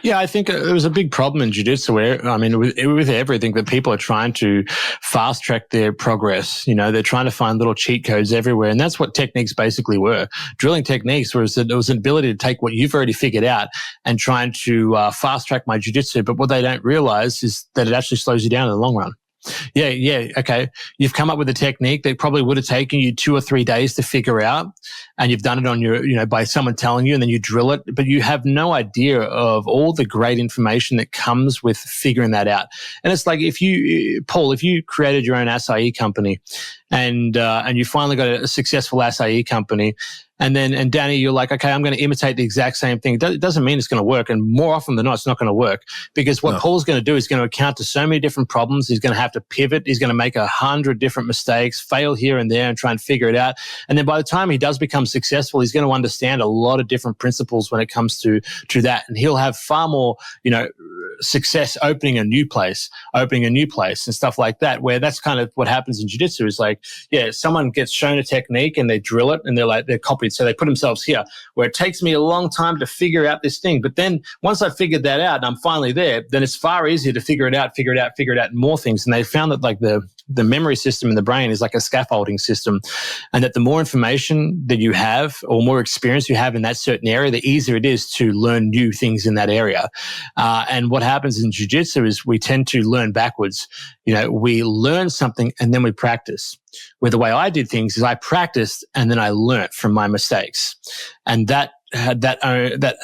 Yeah, I think it was a big problem in jiu-jitsu where, I mean, with everything that people are trying to fast track their progress. You know, they're trying to find little cheat codes everywhere. And that's what techniques basically were. Drilling techniques was it was an ability to take what you've already figured out and trying to fast track my jiu-jitsu. But what they don't realize is that it actually slows you down in the long run. Yeah, okay. You've come up with a technique that probably would have taken you 2 or 3 days to figure out, and you've done it on your, by someone telling you, and then you drill it, but you have no idea of all the great information that comes with figuring that out. And it's like Paul, if you created your own acai company and you finally got a successful acai company, and Danny, you're like, okay, I'm going to imitate the exact same thing. It doesn't mean it's going to work. And more often than not, it's not going to work, because what Paul's going to do is going to account to so many different problems. He's going to have to pivot. He's going to make 100 different mistakes, fail here and there and try and figure it out. And then by the time he does become successful, he's going to understand a lot of different principles when it comes to that. And he'll have far more, success opening a new place and stuff like that, where that's kind of what happens in jiu-jitsu is like, someone gets shown a technique and they drill it and they're copied. So they put themselves here, where it takes me a long time to figure out this thing. But then once I figured that out and I'm finally there, then it's far easier to figure it out more things. And they found that like the memory system in the brain is like a scaffolding system, and that the more information that you have or more experience you have in that certain area, the easier it is to learn new things in that area. And what happens in jiu-jitsu is we tend to learn backwards. We learn something and then we practice. Where the way I did things is I practiced and then I learnt from my mistakes. And that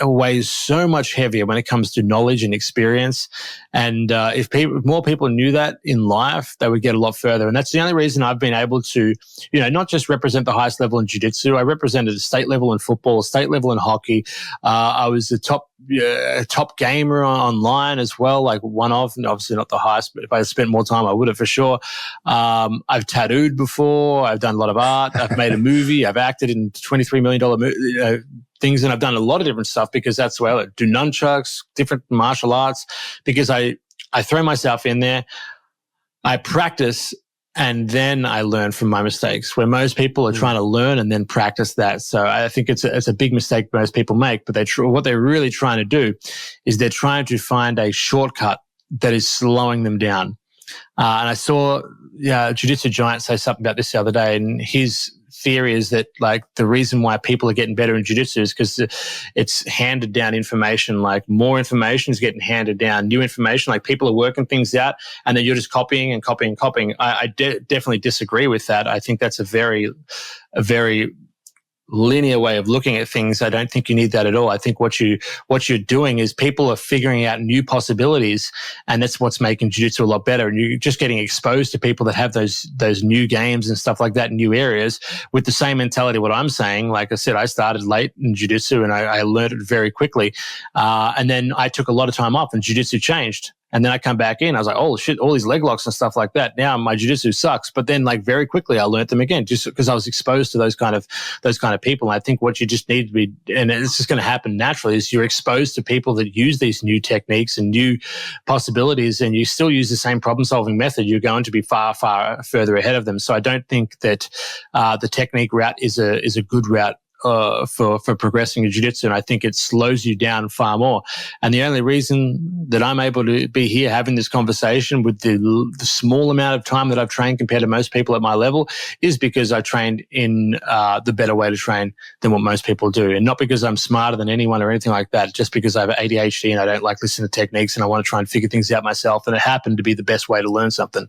weighs so much heavier when it comes to knowledge and experience. And if more people knew that in life, they would get a lot further. And that's the only reason I've been able to, not just represent the highest level in jiu-jitsu. I represented a state level in football, a state level in hockey. I was the top gamer online as well, like one of, and obviously not the highest, but if I had spent more time, I would have for sure. I've tattooed before. I've done a lot of art. I've made a movie. I've acted in $23 million things, and I've done a lot of different stuff because that's where I do nunchucks, different martial arts, because I throw myself in there, I practice, and then I learn from my mistakes, where most people are trying to learn and then practice that. So I think it's a big mistake most people make, but what they're really trying to do is they're trying to find a shortcut that is slowing them down. And I saw Jiu-Jitsu Giant say something about this the other day, and his theory is that like the reason why people are getting better in jiu-jitsu is because it's handed down information. Like more information is getting handed down, new information, like people are working things out and then you're just copying and copying and copying. I definitely disagree with that. I think that's a very linear way of looking at things. I don't think you need that at all. I think what you're doing is people are figuring out new possibilities, and that's what's making jiu-jitsu a lot better. And you're just getting exposed to people that have those new games and stuff like that in new areas with the same mentality. What I'm saying, like I said, I started late in jiu-jitsu and I learned it very quickly. And then I took a lot of time off and jiu-jitsu changed. And then I come back in, I was like, oh shit, all these leg locks and stuff like that. Now my jiu-jitsu sucks. But then like very quickly I learned them again, just because I was exposed to those kind of people. And I think what you just need to be, and it's just going to happen naturally, is you're exposed to people that use these new techniques and new possibilities, and you still use the same problem solving method. You're going to be far, far further ahead of them. So I don't think that the technique route is a good route for progressing in jiu-jitsu, and I think it slows you down far more. And the only reason that I'm able to be here having this conversation with the small amount of time that I've trained compared to most people at my level is because I trained in the better way to train than what most people do, and not because I'm smarter than anyone or anything like that, just because I have ADHD and I don't like listening to techniques and I want to try and figure things out myself, and it happened to be the best way to learn something.